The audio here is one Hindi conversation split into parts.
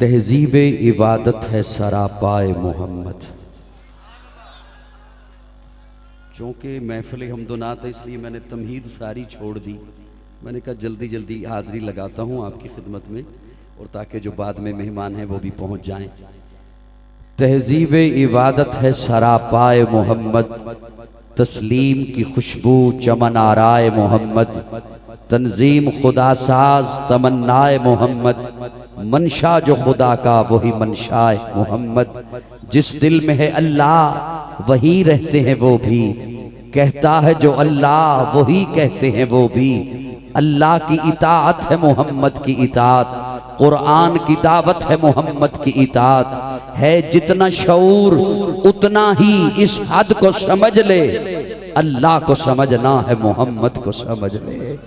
तहजीब इबादत है सरापाए मोहम्मद। चूँकि महफिल हमदुनात है इसलिए मैंने तमहीद सारी छोड़ दी। मैंने कहा जल्दी जल्दी हाज़री लगाता हूँ आपकी खिदमत में, और ताकि जो बाद में मेहमान हैं वो भी पहुँच जाएं। तहजीब इबादत है सरापाए मोहम्मद, तस्लीम की खुशबू चमन आराए मोहम्मद, तंजीम खुदा साज तमन्नाए मोहम्मद, मनशा जो खुदा का वही मनशाए मोहम्मद। जिस दिल में है अल्लाह वही रहते हैं वो भी, कहता है जो अल्लाह वही कहते हैं वो भी। अल्लाह की इताअत है मोहम्मद की इताअत, कुरान की दावत है मोहम्मद की इताअत। है जितना शऊर उतना ही इस हद को समझ ले, अल्लाह को समझना है मोहम्मद को समझ ले।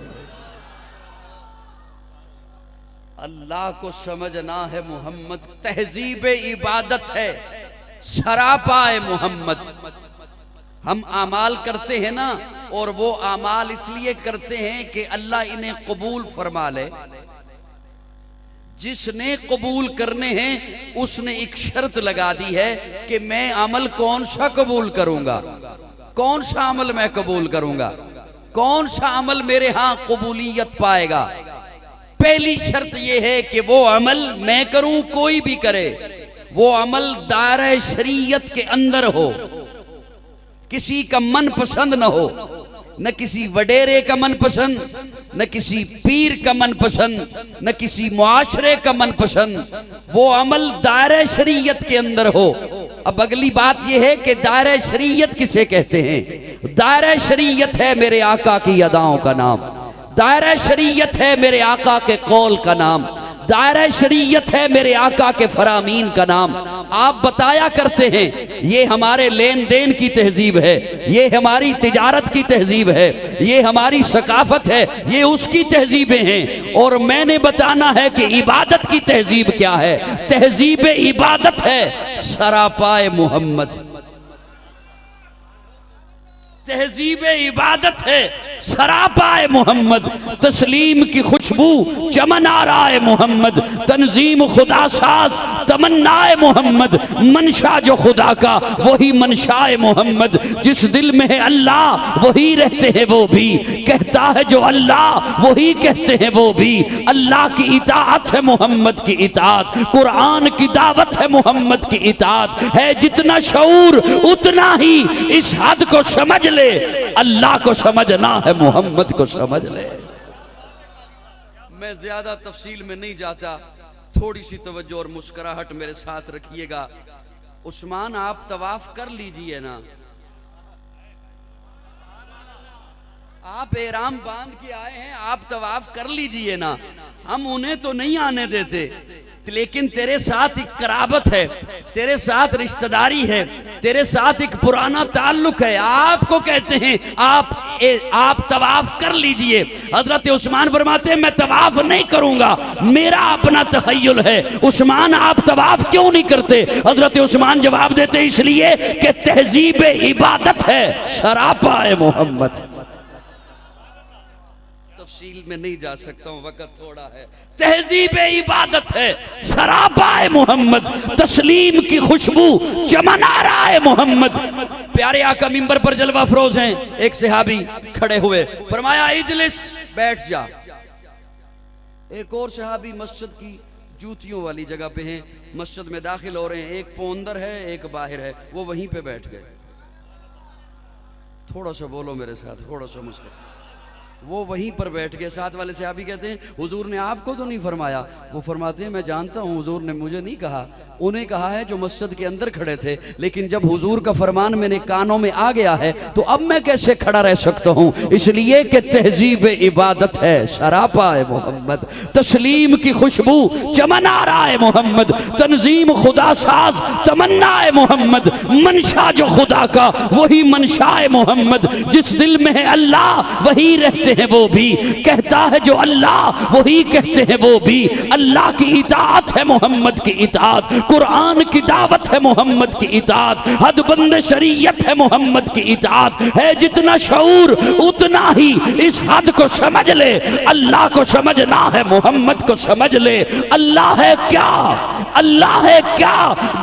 अल्लाह को समझना है मोहम्मद, तहजीब इबादत है सरापाए मोहम्मद। हम आमाल करते हैं ना, और वो आमाल इसलिए करते हैं कि अल्लाह इन्हें कबूल फरमा ले। जिसने कबूल करने हैं उसने एक शर्त लगा दी है कि मैं अमल कौन सा कबूल करूंगा, कौन सा अमल मैं कबूल करूंगा, कौन सा अमल मेरे यहां कबूलियत पाएगा। पहली शर्त यह है कि वो अमल मैं करूं, कोई भी करे, वो अमल दायरे शरीयत के अंदर हो, किसी का मन पसंद न हो, न किसी वडेरे का मन पसंद, न किसी पीर का मन पसंद, न किसी मुआशरे का मन पसंद। वो अमल दायरे शरीयत के अंदर हो। अब अगली बात यह है कि दायरे शरीयत किसे कहते हैं? दायरे शरीयत है मेरे आका की अदाओं का नाम, दायरा शरीयत है मेरे आका के कौल का नाम, दायरा शरीयत है मेरे आका के फरामीन का नाम। आप बताया करते हैं ये हमारे लेन देन की तहजीब है, ये हमारी तिजारत की तहजीब है, ये हमारी सकाफत है, ये उसकी तहजीबें हैं। और मैंने बताना है कि इबादत की तहजीब क्या है। तहजीब इबादत है सरापाए मोहम्मद, तहजीब इबादत है सरापाए मोहम्मद, तस्लीम की खुशबू चमन आराए मोहम्मद, तंजीम खुदा साज तमन्नाए मोहम्मद, मनशा जो खुदा का वही मनशाए मोहम्मद। जिस दिल में है अल्लाह वही रहते हैं वो भी, कहता है जो अल्लाह वही कहते हैं वो भी। अल्लाह की इताअत है मोहम्मद की इताअत, कुरान की दावत है मोहम्मद की इताअत। है जितना शऊर उतना ही इस हद को समझ ले, अल्लाह को समझना है मोहम्मद को समझ ले। मैं ज्यादा तफसील में नहीं जाता, थोड़ी सी तवज्जो और मुस्कुराहट मेरे साथ रखिएगा। उस्मान आप तवाफ कर लीजिए ना, आप एहराम बांध के आए हैं, आप तवाफ कर लीजिए ना। हम उन्हें तो नहीं आने देते, लेकिन तेरे साथ एक कराबत है, तेरे साथ रिश्तेदारी है, तेरे साथ एक पुराना ताल्लुक है। आपको कहते हैं आप तवाफ कर लीजिए। हजरत उस्मान फरमाते हैं मैं तवाफ नहीं करूंगा, मेरा अपना तखय्युल है। उस्मान आप तवाफ क्यों नहीं करते? हजरत उस्मान जवाब देते इसलिए कि तहजीब इबादत है सरापाए मोहम्मद। तफसील में नहीं जा सकता हूं, वक्त थोड़ा है। तहजीब इबादत है सरापाए मोहम्मद, तस्लीम की खुशबू चमन आराए मोहम्मद। प्यारे आका मिंबर पर जलवा फरोज हैं। एक सहाबी खड़े हुए, फरमाया इजलिस, बैठ जा। एक और सहाबी मस्जिद की जूतियों वाली जगह पे हैं, मस्जिद में दाखिल हो रहे हैं, एक पाँव अंदर है एक बाहर है, वो वहीं पे बैठ गए। थोड़ा सा बोलो मेरे साथ, थोड़ा सा मुस्कुराओ। वो वहीं पर बैठ गए। साथ वाले सहाबी कहते हैं हुजूर ने आपको तो नहीं फरमाया? वो फरमाते हैं मैं जानता हूँ हुजूर ने मुझे नहीं कहा, उन्हें कहा है जो मस्जिद के अंदर खड़े थे, लेकिन जब हुजूर का फरमान मेरे कानों में आ गया है तो अब मैं कैसे खड़ा रह सकता हूँ, इसलिए कि तहजीब इबादत है सरापाए मोहम्मद, तस्लीम की खुशबू चमन आराए मोहम्मद, तंजीम खुदा साज तमन्नाए मोहम्मद, मनशा जो खुदा का वही मनशाए मोहम्मद। जिस दिल में है अल्लाह वही रहते हैं वो भी, कहता है जो अल्लाह वही कहते हैं वो भी। अल्लाह की इताअत है मोहम्मद की इताअत, कुरान की दावत है मोहम्मद की इताअत, हदबंद शरीयत है मोहम्मद की इताअत है। जितना शऊर उतना ही इस हद को समझ ले, अल्लाह को समझना है, मोहम्मद को समझ ले। अल्लाह है क्या, अल्लाह है क्या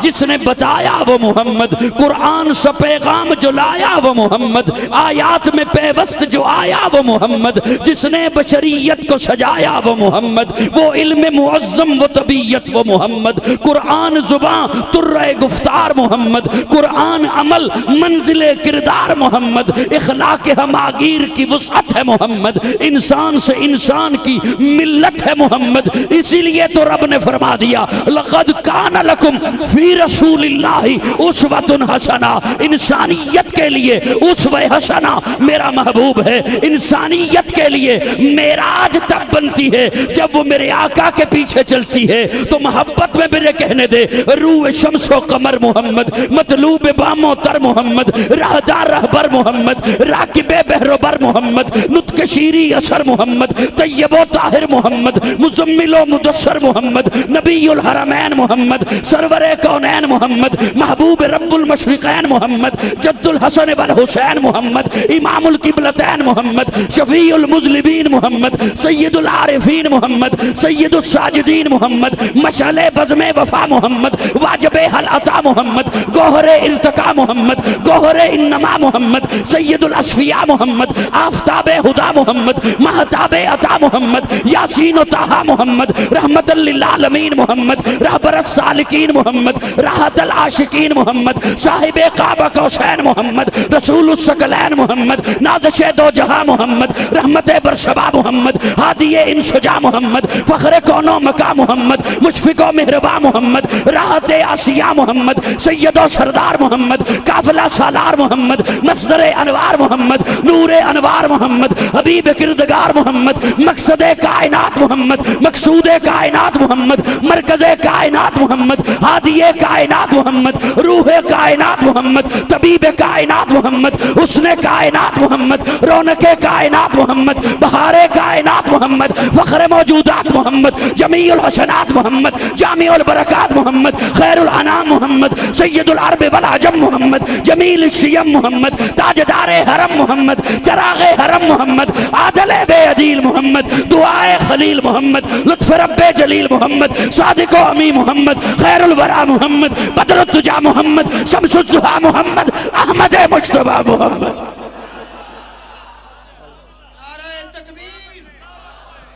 जिसने बताया वो मोहम्मद, कुरान से पैगाम जो लाया वो मोहम्मद, आयात में पेवस्त जो आया वो मोहम्मद, जिसने बशरियत को सजाया वो मोहम्मद, वो इल्म मुअज्जम वो तबीयत वो मोहम्मद, कुरान जुबान तुर्रे गुफ्तार मोहम्मद, कुरान अमल मंजिले किरदार मोहम्मद, इखलाक हमागीर की वुसअत है मोहम्मद, इंसान से इंसान की मिल्लत है मोहम्मद। इसीलिए तो रब ने फरमा दिया लक़द कान लकुम फी रसूलिल्लाहि उस्वतुन हसना, इंसानियत के लिए उस्वा हसना मेरा महबूब है। इंसानियत के लिए मेराज तब बनती है जब वो मेरे आका के पीछे चलती है। तो मोहब्बत में मेरे कहने दे, रूह शम्सो कमर मोहम्मद, मतलूब बामो तर मोहम्मद, राहदार रहबर मोहम्मद, राकिबे बहरोबर मोहम्मद, नुत्क शीरी असर मोहम्मद, तैयबो ताहिर मोहम्मद, मुजम्मिलो मुदस्सर मोहम्मद, नबीउल हरमैन मोहम्मद, सरवरे कौनैन मोहम्मद, महबूब रब्बुल मशरिकैन मोहम्मद, जद्दुल हसन वल हुसैन मोहम्मद, इमामुल किबलतैन मोहम्मद, शफीउल मुज़लिमीन मोहम्मद, सय्यदुल आरिफीन मोहम्मद, सय्यदुस साजिदीन मोहम्मद, मशअले बज़्मे वफा मोहम्मद, वाजिबे हल अता मोहम्मद, गोहरे इल्तिका मोहम्मद, गोहरे इन्नमा मोहम्मद, सय्यदुल अस्फिया मोहम्मद, आफताबे हुदा मोहम्मद, महताबे अता मोहम्मद, यासीन व ताहा मोहम्मद, रहमतल लिल आलमीन मोहम्मद, रहबरस सालिकीन मोहम्मद, राहतल आशिकीन मोहम्मद, साहिबे काबा कौसैन मोहम्मद, रसूलुस सकलैन मोहम्मद, नाज़िशे दो जहां मोहम्मद, रहमते बरशबा मोहम्मद, हादिये इंसुजा मोहम्मद, फखरे कौनो मका मोहम्मद, मुशफिको मेहरबा मोहम्मद, राहते आसिया मोहम्मद, सैयदो सरदार मोहम्मद, काफिला सालार मोहम्मद, मस्दरे अनवार मोहम्मद, नूरे अनवार मोहम्मद, हबीब किरदगार मोहम्मद, मकसदे कायनात मोहम्मद, मकसूदे कायनात मोहम्मद, मरकज़े कायनात मोहम्मद, हादिये कायनात मोहम्मद, रूहे कायनात मोहम्मद, तबीबे कायनात मोहम्मद, हुस्ने कायनात मोहम्मद, रौनके कायनात मोहम्मद, बहारे कायनात मोहम्मद, फख्रे मौजूदात मोहम्मद, जमीउल हसनात मोहम्मद, जामिउल बरकात मोहम्मद, खैरुल अनाम मोहम्मद, सय्यदुल अरब वल अजम मोहम्मद, जमील शियम मोहम्मद, ताजदारे हरम मोहम्मद, चरागे हरम मोहम्मद, आदले बेअदील मोहम्मद, दुआए खलील मोहम्मद, लुत्फ रब्बे जलील मोहम्मद, सादिको अमी मोहम्मद, खैरुल वरा मोहम्मद, बदरुद्दुजा मोहम्मद, शम्सुज़्ज़ुहा मोहम्मद, अहमद मुज्तबा मोहम्मद।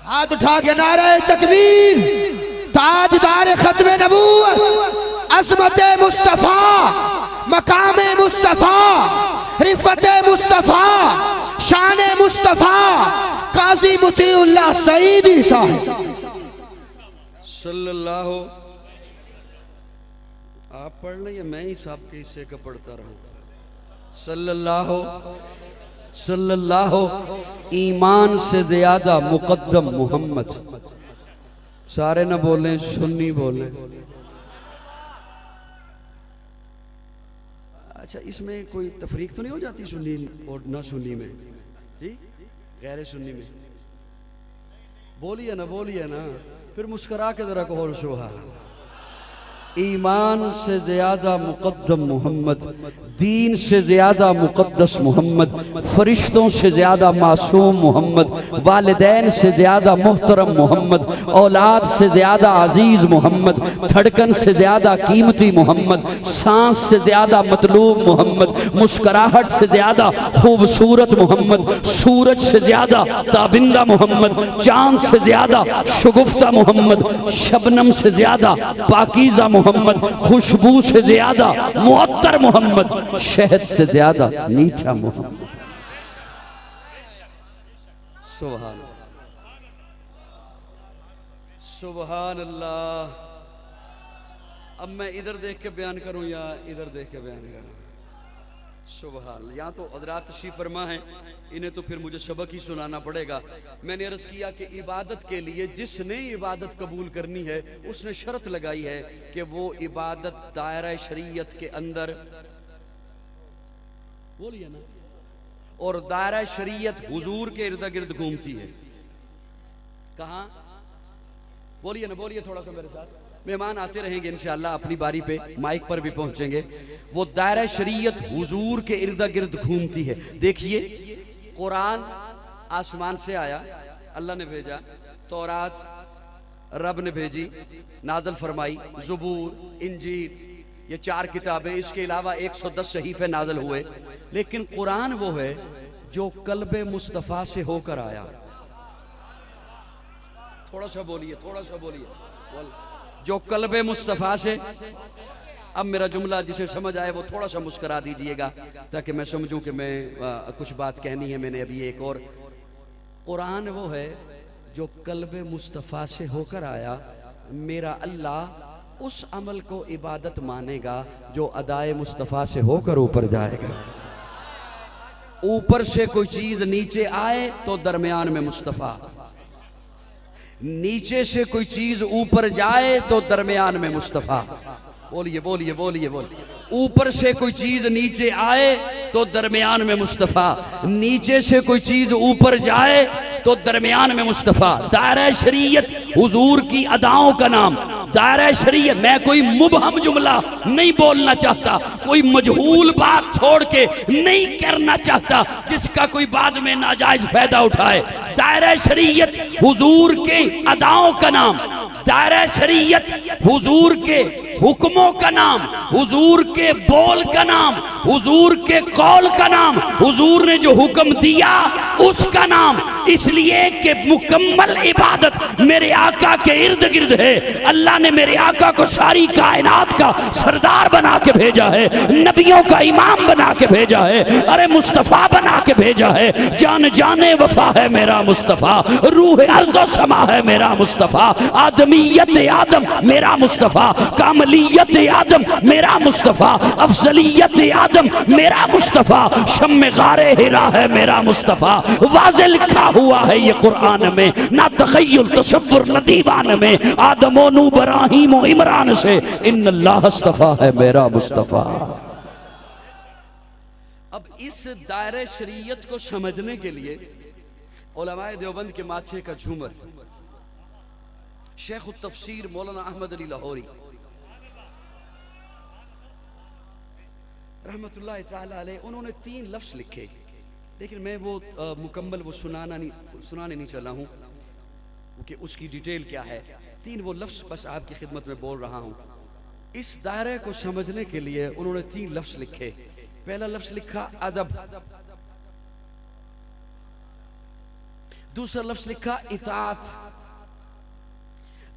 हाथ उठा के नारे तकबीर, ताजदार खत्म नबूवत, अज़मत मुस्तफ़ा, मकाम मुस्तफ़ा, रिफ़त मुस्तफ़ा, शान मुस्तफ़ा, काजी मुतीउल्लाह सईदी साहब सल्लल्लाहु। आप पढ़ लें या मैं ही साहब के हिस्से का पढ़ता रहूं? सल्लल्लाहु सल्लल्लाहु। ईमान से ज्यादा मुकद्दम मोहम्मद। सारे न बोलें, सुन्नी बोलें। अच्छा, इसमें कोई तफरीक तो नहीं हो जाती सुन्नी और ना सुन्नी में? जी, गैर सुन्नी में बोलिए ना, बोलिए ना, फिर मुस्करा के जरा कहो सुभान। ईमान से ज्यादा मुकद्दम मोहम्मद, दीन से ज्यादा मुकद्दस मोहम्मद, फरिश्तों से ज्यादा मासूम मोहम्मद, वालिदैन से ज्यादा मुहतरम मोहम्मद, औलाद से ज्यादा अजीज मोहम्मद, धड़कन से ज्यादा कीमती मोहम्मद, सांस से ज्यादा मतलूब मोहम्मद, मुस्कराहट से ज्यादा खूबसूरत मोहम्मद, सूरज से ज्यादा ताबिंदा मोहम्मद, चांद से ज्यादा शगुफ्ता मोहम्मद, शबनम से ज्यादा पाकीज़ा मोहम्मद, खुशबू से ज्यादा मुअत्तर मोहम्मद, शहद से ज्यादा मीठा मोहम्मद। सुभान सुभान अल्लाह। अब मैं इधर देख के बयान करूं या इधर देख के बयान करूं? सुभान। यहाँ तो हज़रात तशरीफ़ फरमा है, इन्हें तो फिर मुझे सबक ही सुनाना पड़ेगा। मैंने अर्ज़ किया कि इबादत के लिए जिसने इबादत कबूल करनी है उसने शर्त लगाई है कि वो इबादत दायरा शरीयत के अंदर, बोलिए ना, और दायरा शरीयत हुजूर के इर्द गिर्द घूमती है। कहाँ? बोलिए ना, बोलिए थोड़ा सा मेरे साथ। मेहमान आते रहेंगे इंशाअल्लाह, अपनी बारी पे माइक पर भी पहुंचेंगे। वो दायरा शरीयत हुजूर के इर्द गिर्द घूमती है। देखिए, कुरान आसमान से आया, अल्लाह ने भेजा। तौरात रब ने भेजी, नाजल फरमाई। ज़बूर, इंजील, ये 4 किताबें, इसके अलावा 110 सहीफे नाजल हुए। लेकिन कुरान वो है जो कल्बे मुस्तफ़ा से होकर आया। थोड़ा सा बोलिए, थोड़ा सा बोलिए। जो कल्बे मुस्तफ़ा से। अब मेरा जुमला जिसे समझ आए वो थोड़ा सा मुस्करा दीजिएगा ताकि मैं समझूं कि मैं कुछ बात कहनी है मैंने अभी एक और। कुरान वो है जो कल्बे मुस्तफ़ा से होकर आया। मेरा अल्लाह उस अमल को इबादत मानेगा जो अदाए मुस्तफ़ा से होकर ऊपर जाएगा। ऊपर से कोई चीज नीचे आए तो दरमियान में मुस्तफ़ा, नीचे से कोई चीज ऊपर जाए तो दरमियान में मुस्तफ़ा। बोलिए बोलिए बोलिए बोलिए। ऊपर से कोई चीज नीचे आए तो दरमियान में मुस्तफ़ा, नीचे से कोई चीज ऊपर जाए तो दरमियान में मुस्तफ़ा। दायरा शरीयत हुजूर की अदाओं का नाम दायरा शरीयत। मैं कोई मुबहम जुमला नहीं बोलना चाहता, कोई मजहूल बात छोड़ के नहीं करना चाहता जिसका कोई बाद में नाजायज फायदा उठाए। दायरा शरीयत हुजूर के अदाओं का नाम, दायरा शरीयत हुजूर के हुक्मों का नाम, हुजूर के बोल का नाम, हुजूर के कौल का नाम, हुजूर ने जो हुक्म दिया उसका नाम। इसलिए कि मुकम्मल इबादत मेरे आका के इर्द गिर्द है। अल्लाह ने मेरे आका को सारी कायनात का सरदार बना के भेजा है, नबियों का इमाम बना के भेजा है, अरे मुस्तफ़ा बना के भेजा है। जान जाने वफा है मेरा मुस्तफ़ा, रूह अर्ज़ समा है मेरा मुस्तफ़ा, आदमियत आदम मेरा मुस्तफ़ा, कामलियत आदम मेरा मुस्तफ़ा, अफजलियत आदम मेरा मुस्तफ़ा, शम्मे गारे हिरा है मेरा मुस्तफ़ा। वाज़े लिखा हुआ है ये कुरान में, ना तख़य्युल तसव्वुर न दीवान में। आदमो नू इब्राहीम व इमरान से इन्नल्लाह अस्तफ़ा है मेरा मुस्तफ़ा। अब इस दायरे शरीयत को समझने के लिए उलमाए देवबंद के माथे का झूमर शेख तफसीर मौलाना अहमद अली लाहौरी रहमतुल्लाह तआला अलैह, उन्होंने 3 लफ्ज़ लिखे। लेकिन मैं वो मुकम्मल वो सुनाने नहीं चला हूँ कि उसकी डिटेल क्या है। 3 वो लफ्ज़ बस आपकी खिदमत में बोल रहा हूँ। इस दायरे को समझने के लिए उन्होंने 3 लफ्ज़ लिखे। पहला लफ्ज़ लिखा अदब, दूसरा लफ्ज़ लिखा इताअत,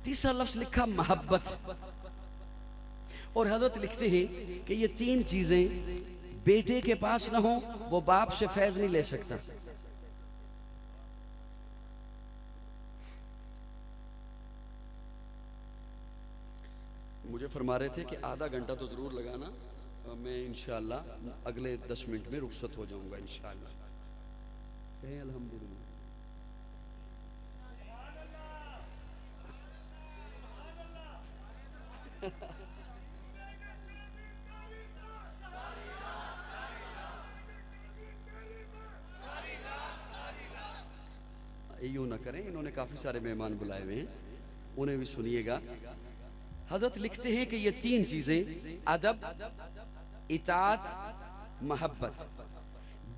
तीसरा लफ्ज़ लिखा मोहब्बत। और हजरत लिखते हैं कि ये 3 चीजें बेटे के पास ना हो वो बाप से फैज नहीं ले सकता। मुझे फरमा रहे थे कि आधा घंटा तो जरूर लगाना, मैं इंशाअल्लाह अगले 10 मिनट में रुखसत हो जाऊंगा इंशाअल्लाह। अल्हम्दुलिल्लाह। यूं ना करें, इन्होंने काफी सारे मेहमान बुलाए हुए हैं, उन्हें भी सुनिएगा। हजरत लिखते हैं कि ये 3 चीजें अदब, इताअत, मोहब्बत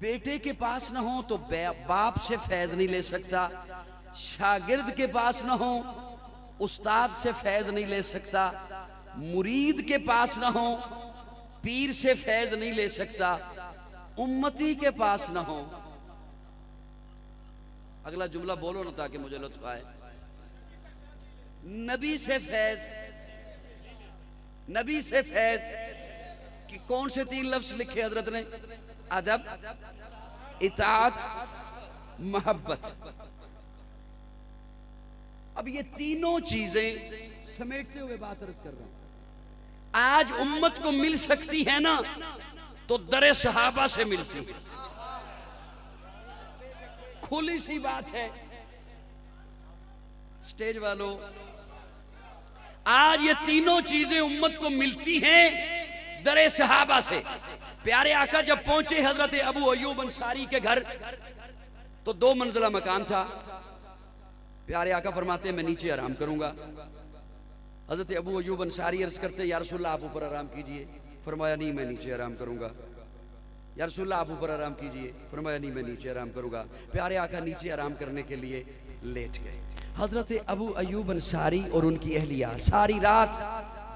बेटे के पास ना हो तो बाप से फैज नहीं ले सकता, शागिर्द के पास ना हो उस्ताद से फैज नहीं ले सकता, मुरीद के पास ना हो पीर से फैज नहीं ले सकता, उम्मती के पास ना हो। अगला जुमला बोलो ना ताकि मुझे लुत्फ आए। नबी से फैज, नबी से फैज कि कौन से 3 लफ्ज लिखे हजरत ने? अदब, इताअत, मोहब्बत। अब ये तीनों चीजें समेटते हुए बात अर्ज कर रहा हूं। आज उम्मत को मिल सकती है ना तो दरे सहाबा से मिलती है, खुली सी बात है। स्टेज वालों, आज ये तीनों चीजें उम्मत को मिलती हैं दरे सहाबा से। प्यारे आका जब पहुंचे हजरत अबू अयूब अंसारी के घर तो 2 मंजिला मकान था। प्यारे आका फरमाते हैं मैं नीचे आराम करूंगा। हजरत अबू अयूब अंसारी अर्ज करते या रसूलल्लाह आप ऊपर आराम कीजिए। फरमाया नहीं मैं नीचे आराम करूंगा। या रसूलल्लाह आप ऊपर आराम कीजिए। फरमाया नहीं मैं नीचे आराम करूंगा। प्यारे आका नीचे आराम करने के लिए लेट गए। हजरत अबू अयूब अंसारी और उनकी अहलिया सारी रात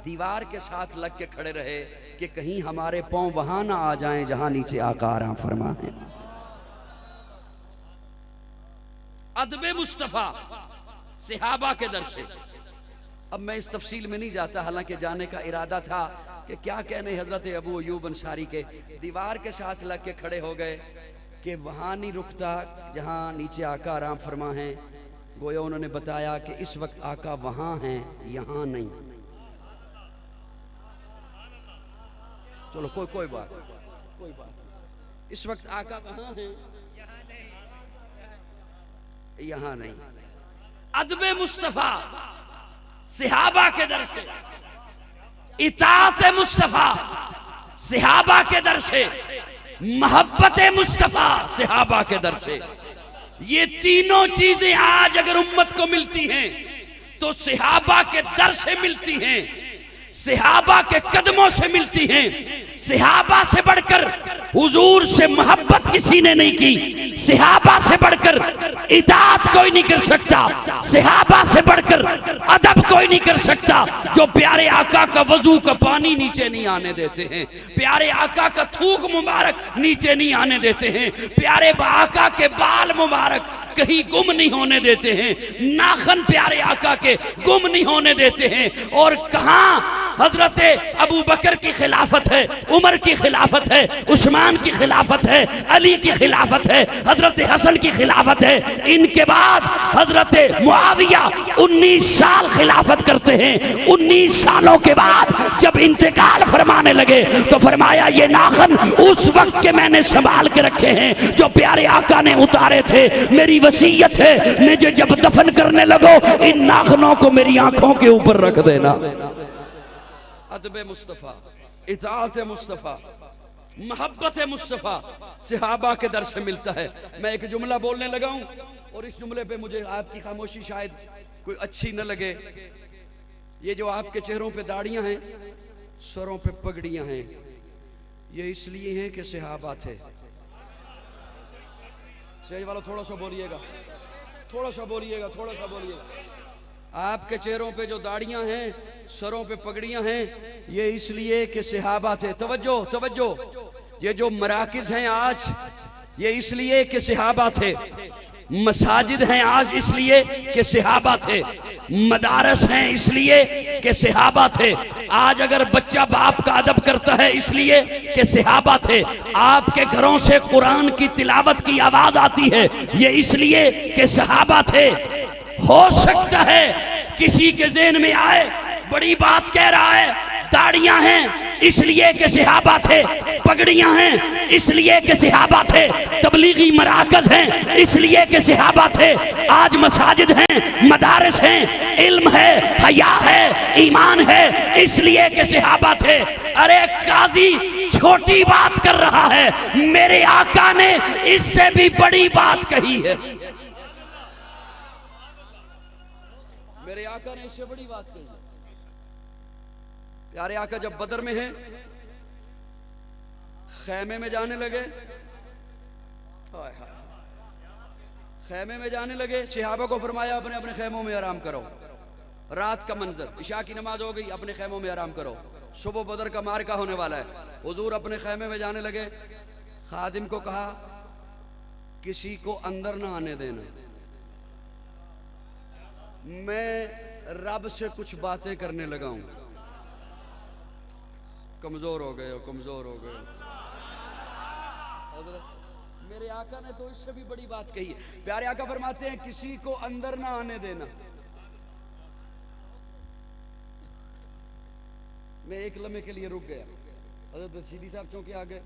दीवार के साथ लग के खड़े रहे कि कहीं हमारे पांव वहां ना आ जाएं जहां नीचे आका आराम फरमा है। अदबे मुस्तफा सहाबा के दर से। अब मैं इस तफसील में नहीं जाता, हालांकि जाने का इरादा था कि क्या कहने हजरत अबू अयूब अंसारी के दीवार के साथ लग के खड़े हो गए कि वहां नहीं रुकता जहां नीचे आका आराम फरमा है। गोया उन्होंने बताया कि इस वक्त आका वहां हैं, यहां नहीं। चलो कोई बात इस वक्त आका वहां हैं, यहां नहीं। अदबे मुस्तफा सहाबा के दर से, इताअत मुस्तफा सहाबा के दर से, मोहब्बत मुस्तफा सहाबा के दर से। ये तीनों चीजें आज अगर उम्मत को मिलती हैं तो सहाबा के दर से मिलती हैं, सहाबा के कदमों से मिलती हैं। सहाबा से बढ़कर हुजूर से मोहब्बत किसी ने नहीं की, सहाबा से बढ़कर इताअत कोई नहीं कर सकता, सहाबा से बढ़कर अदब कोई नहीं कर सकता। जो प्यारे आका का वजू का पानी नीचे नहीं आने देते हैं, प्यारे आका का थूक मुबारक नीचे नहीं आने देते हैं, प्यारे आका के बाल मुबारक कहीं गुम नहीं होने देते हैं, नाखन प्यारे आका के गुम नहीं होने देते हैं। और कहां हजरत अबू बकर की खिलाफत है, उमर की खिलाफत है, उस्मान की खिलाफत है, अली की खिलाफत है, हजरत हसन की खिलाफत है। इनके बाद हजरत मुआविया 19 साल खिलाफत करते हैं। 19 सालों के बाद जब इंतकाल फरमाने लगे तो फरमाया ये नाखन उस वक्त के मैंने संभाल के रखे हैं जो प्यारे आका ने उतारे थे। मेरी वसीयत है मुझे जब दफन करने लगो इन नाखनों को मेरी आंखों के ऊपर रख देना। अदब मुस्तफ़ा, इताअत मुस्तफ़ा, मोहब्बत मुस्तफ़ा सहाबा के दर से मिलता है। मैं एक जुमला बोलने लगा हूं और इस जुमले पे मुझे आपकी खामोशी शायद कोई अच्छी न लगे। ये जो आपके चेहरों पे दाढ़ियां हैं, सरों पे पगड़ियां हैं, ये इसलिए हैं कि सहाबा थे। स्टेज वालों थोड़ा सा बोलिएगा, थोड़ा सा बोलिएगा, थोड़ा सा बोलिएगा। आपके चेहरों पे जो दाढ़ियां हैं, सरों पे पगड़ियां हैं, ये इसलिए कि सहाबा थे। तवज्जो तवज्जो। ये जो मराकिज हैं आज, ये इसलिए कि सहाबा थे। मसाजिद हैं आज इसलिए कि सहाबा थे। मदारस हैं इसलिए कि सहाबा थे। आज अगर बच्चा बाप का अदब करता है इसलिए कि सहाबा थे। आपके घरों से कुरान की तिलावत की आवाज आती है, ये इसलिए कि सहाबा थे। हो सकता है किसी के ज़हन में आए बड़ी बात कह रहा है, दाढ़ियां हैं इसलिए कि सहाबा थे, पगड़ियां हैं इसलिए कि सहाबा थे, तबलीगी मराकज हैं इसलिए कि सहाबा थे। आज मसाजिद हैं, मदारस हैं, इल्म है, हया है, ईमान है, इसलिए कि सहाबा थे। अरे काजी छोटी बात कर रहा है, मेरे आका ने इससे भी बड़ी बात कही है। मेरे आका ने इससे बड़ी बात कही। प्यारे आका जब बदर में हैं, खैमे में जाने लगे, खैमे में जाने लगे, सहाबा को फरमाया अपने अपने खैमों में आराम करो। रात का मंजर, इशा की नमाज हो गई, अपने खैमों में आराम करो। सुबह बदर का मार्का होने वाला है। हुजूर अपने खैमे में जाने लगे, खादिम को कहा किसी को अंदर ना आने देना, मैं रब से कुछ बातें करने लगा हूं। कमजोर हो गए हो, कमजोर हो गए। मेरे आका ने तो इससे भी बड़ी बात कही है। प्यारे आका फरमाते हैं किसी को अंदर ना आने देना। मैं एक लम्हे के लिए रुक गया। हज़रत रशीदी साहब चौंके आ गए।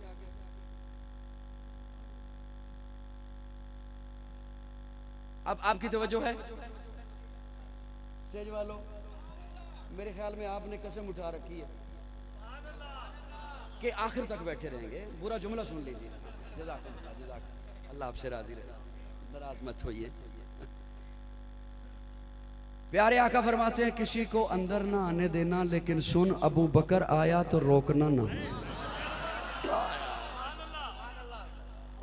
अब आपकी तवज्जो है स्टेज वालों, मेरे ख्याल में आपने कसम उठा रखी है। कि आखिर तक बैठे रहेंगे, पूरा जुमला सुन लीजिए। जज़ाकल्लाह, अल्लाह आपसे राजी रहे, नाराज मत होइए। प्यारे आका फरमाते हैं किसी को अंदर ना आने देना, लेकिन सुन अबू बकर आया तो रोकना ना।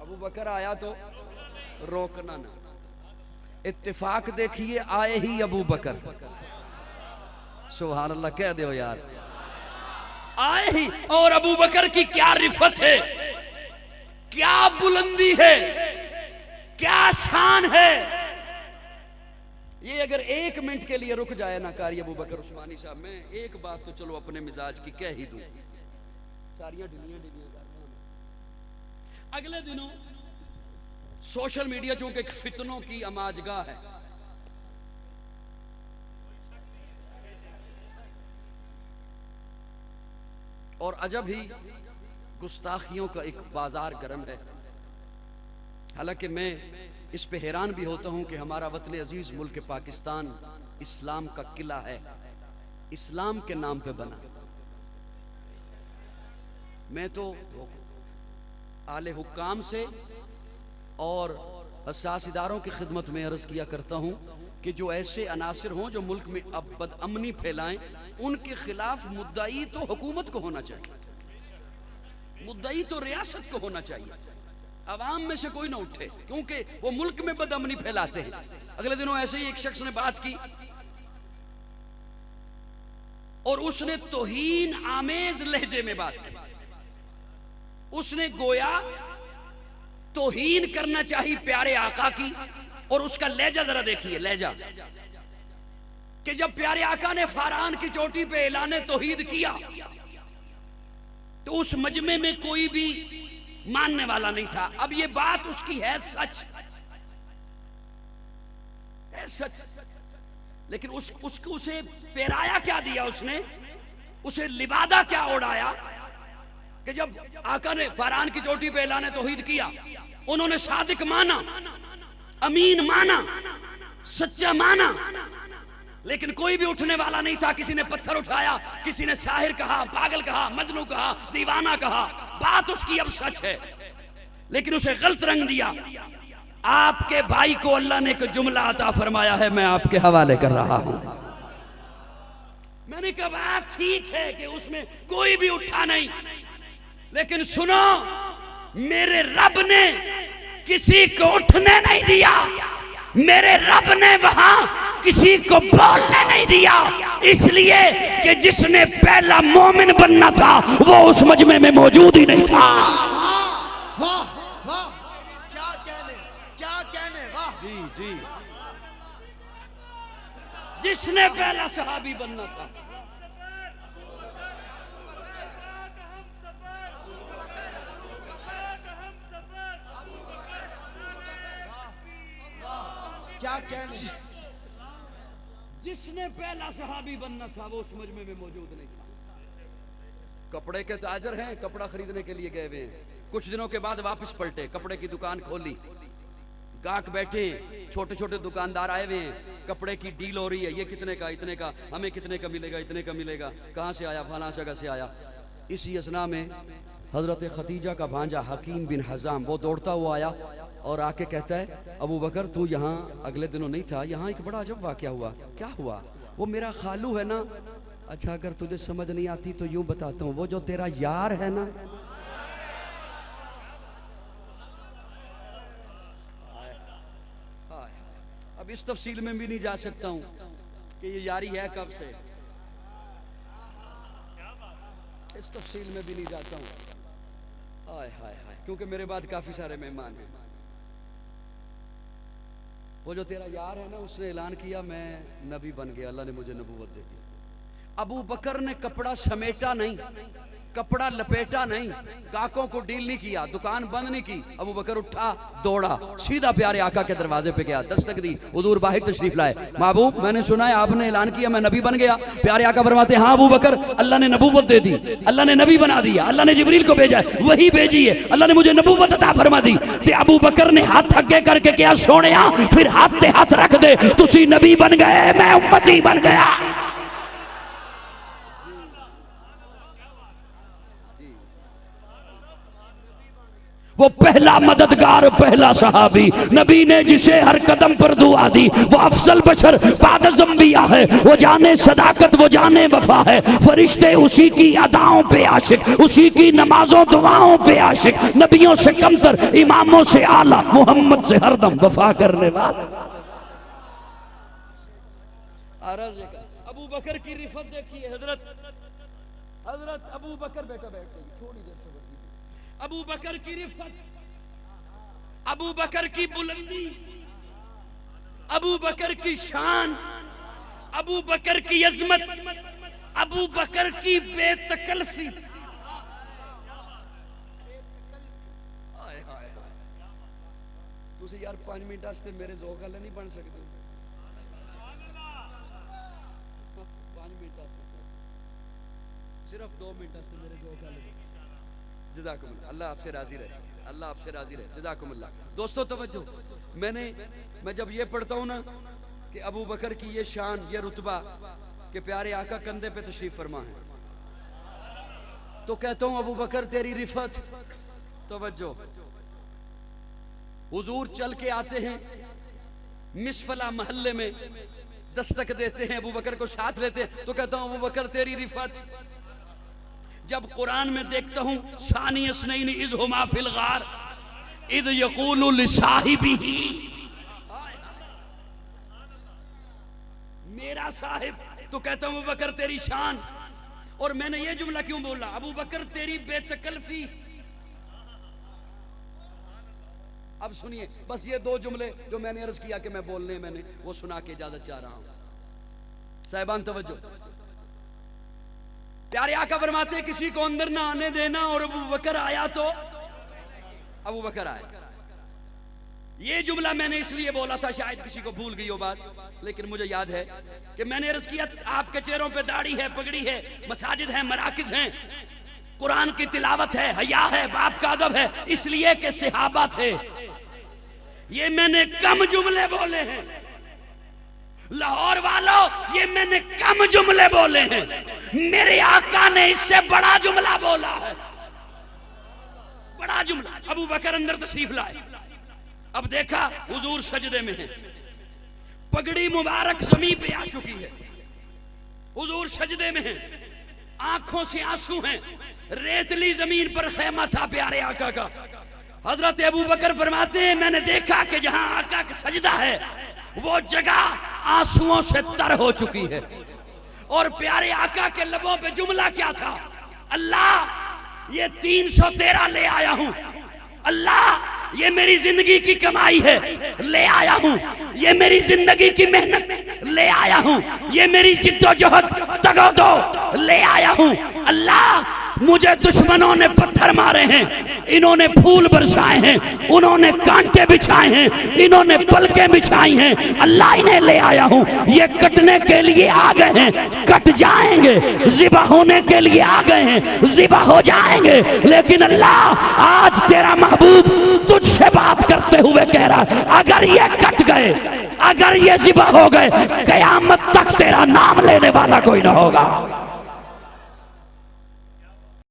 अबू बकर आया तो रोकना ना। इत्तेफाक देखिए, आए ही अबू बकर। सुभान अल्लाह कह दो यार, आए ही। और अबू बकर की क्या रिफत है, क्या बुलंदी है, क्या शान है। ये अगर 1 मिनट के लिए रुक जाए ना कारी अबू बकर उस्मानी साहब, मैं एक बात तो चलो अपने मिजाज की कह ही दूं, सारियां ढिलियां ढिलियां कर रहे हैं। अगले दिनों सोशल मीडिया चूंकि फितनों की अमाजगाह है, और अजब ही गुस्ताखियों का एक बाजार गर्म है। हालांकि मैं इस पे हैरान भी होता हूं कि हमारा वतन अजीज मुल्क पाकिस्तान इस्लाम का किला है, इस्लाम के नाम पे बना। मैं तो आले हुक्काम से और हसास इदारों की खिदमत में अर्ज किया करता हूं कि जो ऐसे अनासिर हों जो मुल्क में अब बदअमनी फैलाएं, उनके खिलाफ मुद्दई तो हुकूमत को होना चाहिए, मुद्दई तो रियासत को होना चाहिए, अवाम में से कोई ना उठे, क्योंकि वो मुल्क में बदअमनी फैलाते हैं। अगले दिनों ऐसे ही एक शख्स ने बात की और उसने तौहीन आमेज लहजे में बात की। उसने गोया तौहीन करना चाहिए प्यारे आका की, और उसका लहजा जरा देखिए, लहजा कि जब प्यारे आका ने फारान की चोटी पे ऐलान तौहीद किया तो उस मजमे में कोई भी मानने वाला नहीं था। अब ये बात उसकी है सच, है सच, लेकिन उसे पेराया क्या दिया उसने, उसे लिबादा क्या उड़ाया कि जब आका ने फारान की चोटी पे ऐलान तौहीद किया, उन्होंने सादिक माना, अमीन माना, सच्चा माना, लेकिन कोई भी उठने वाला नहीं था। किसी ने पत्थर उठाया, किसी ने शाहिर कहा, पागल कहा, मजनू कहा, दीवाना कहा। बात उसकी अब सच है, लेकिन उसे गलत रंग दिया। आपके भाई को अल्लाह ने एक जुमला अता फरमाया है, मैं आपके हवाले कर रहा हूं। मैंने कहा बात ठीक है कि उसमें कोई भी उठा नहीं, लेकिन सुनो, मेरे रब ने किसी को उठने नहीं दिया, मेरे रब ने वहां किसी को बोलने नहीं दिया, इसलिए कि जिसने पहला मोमिन बनना था वो उस मजमे में मौजूद ही नहीं था। वाह वाह, क्या कहने, क्या कहने, वाह जी जी, जिसने पहला सहाबी बनना था। क्या कहने, जिसने पहला सहाबी बनना था वो उस मजमे में मौजूद नहीं था। कपड़े के ताजर हैं, कपड़ा खरीदने के लिए गए हुए हैं, कुछ दिनों के बाद वापस पलटे, कपड़े की दुकान खोली, गाहक बैठे, छोटे छोटे दुकानदार आए हुए हैं, कपड़े की डील हो रही है, ये कितने का, इतने का, हमें कितने का मिलेगा, इतने का मिलेगा, कहाँ से आया, फलां जगह से आया। इसी असना में हजरत खदीजा का भांजा हकीम बिन हजाम वो दौड़ता हुआ आया और आके कहता है, अबू बकर तू यहाँ अगले दिनों नहीं था, यहाँ एक बड़ा अजब वाक़या हुआ। क्या हुआ? वो मेरा खालू है ना, अच्छा अगर तुझे समझ नहीं आती तो यूं बताता हूँ, वो जो तेरा यार है ना, अब इस तफसील में भी नहीं जा सकता हूँ कि ये यारी है कब से, इस तफसील में भी नहीं जाता हूँ। हाय हाय हाय, क्योंकि मेरे बाद काफी सारे मेहमान हैं। वो जो तेरा यार है ना, उसने ऐलान किया मैं नबी बन गया, अल्लाह ने मुझे नबूवत दे दी। अबू बकर ने कपड़ा समेटा नहीं, कपड़ा लपेटा नहीं, गाहकों को डील नहीं किया, दुकान बंद नहीं की। अबू बकर उठा, दौड़ा, सीधा प्यारे आका के दरवाजे पे गया, दस्तक दी, हुजूर बाहर तशरीफ लाए। महबूब मैंने सुना है आपने ऐलान किया मैं नबी बन गया। प्यारे आका फरमाते हाँ अबू बकर, अल्लाह ने नबूवत दे दी, अल्लाह ने नबी बना दिया, अल्लाह ने जिब्रील को भेजा, वही भेजी है, अल्लाह ने मुझे नबूवत अता फरमा दी। ते अबू बकर ने हाथ अगे करके क्या सोने, फिर हाथ पे हाथ रख दे, तुसी नबी बन गए, मैं उम्मती बन गया। वो पहला मददगार, पहला सहाबी, नबी ने जिसे हर कदम पर दुआ दी, वो अफजल बशर बाद ज़ंबिया है। वो जाने सदाकत, वो जाने वफा है। फरिश्ते उसी की अदाओं पे आशिक, उसी की नमाजों दुआओं पे आशिक। नबियों से कमतर, इमामों से आला, मोहम्मद से हरदम वफा करने वाला। अबू बकर की रिफत देखिए। हजरत अबू बकर, बेटा बैठ जाइए, थोड़ी देर सब्र कीजिए। अबू बकर की रिफत, अबू बकर की बुलंदी, अबू बकर की शान, अबू बकर की अजमत, अबू बकर की बेतकल्फी। तुसी यार 5 मिनट वास्ते मेरे ज़ौक़ वाले नहीं बन सकते। 5 मिनट सिर्फ 2 मिनट से मेरे ज़ौक़ वाले। जज़ाकुमुल्लाह, अल्लाह आपसे राजी रहे, अल्लाह आपसे राजी रहे। जज़ाकुमुल्लाह। दोस्तों तवज्जो, मैं जब ये पढ़ता हूँ ना कि अबू बकर की ये शान, ये रुतबा कि प्यारे आका कंधे पे तशरीफ फरमा है, तो कहता हूँ अबू बकर तेरी रिफत। तवज्जो, हुजूर चल के आते हैं मिसफला मोहल्ले में, दस्तक देते हैं, अबू बकर को साथ लेते हैं, तो कहता हूँ अबू बकर तेरी रिफत। जब कुरान में देखता हूँ सानी अस्नैन इज़ हुमा फिल गार इज़ यक़ूलु लिसाहिबिही, मेरा साहिब, तो कहता हूँ अबू बकर तेरी शान। और मैंने ये जुमला क्यों बोला, अबू बकर तेरी बेतकल्फी। अब सुनिए, बस ये 2 जुमले जो मैंने अर्ज किया कि मैं बोलने, मैंने वो सुना के इजाजत चाह रहा हूं। साहिबान तवज्जो, प्यारे आका फरमाते किसी को अंदर ना आने देना, और अबू बकर आया तो अबू बकर आया। ये जुमला मैंने इसलिए बोला था, शायद किसी को भूल गई हो बात, लेकिन मुझे याद है कि मैंने अर्ज किया आपके चेहरों पे दाढ़ी है, पगड़ी है, मसाजिद है, मराकिज हैं, कुरान की तिलावत है, हया है, बाप का अदब है, इसलिए कि सहाबा थे। ये मैंने कम जुमले बोले हैं लाहौर वालों, ये मैंने कम जुमले बोले हैं। मेरे आका ने इससे बड़ा जुमला बोला है, बड़ा जुमला। अबू बकर अंदर तशरीफ लाए, अब देखा हुजूर सजदे में है, पगड़ी मुबारक जमीन पे आ चुकी है, हुजूर सजदे में है, आंखों से आंसू हैं, रेतली जमीन पर खैमा था प्यारे आका का। हजरत अबू बकर फरमाते हैं मैंने देखा कि जहां आका का सजदा है वो जगह आंसुओं से तर हो चुकी है। और प्यारे आका के लबों पे जुमला क्या था, अल्लाह ये 313 ले आया हूं, अल्लाह ये मेरी जिंदगी की कमाई है, ले आया हूं, ये मेरी जिंदगी की मेहनत ले आया हूं, ये मेरी जिद्दोजहद तगोदो ले आया हूं। अल्लाह मुझे दुश्मनों ने पत्थर मारे हैं, इन्होंने फूल बरसाए हैं, उन्होंने कांटे बिछाए हैं, इन्होंने पलकें बिछाई हैं, अल्लाह इन्हें ले आया हूं। ये कटने के लिए आ गए हैं, कट जाएंगे, ज़िबा होने के लिए आ गए हैं, ज़िबा हो जाएंगे। लेकिन अल्लाह आज तेरा महबूब तुझसे बात करते हुए कह रहा है अगर ये कट गए, अगर ये ज़िबा हो गए, क़यामत तक तेरा नाम लेने वाला कोई ना होगा।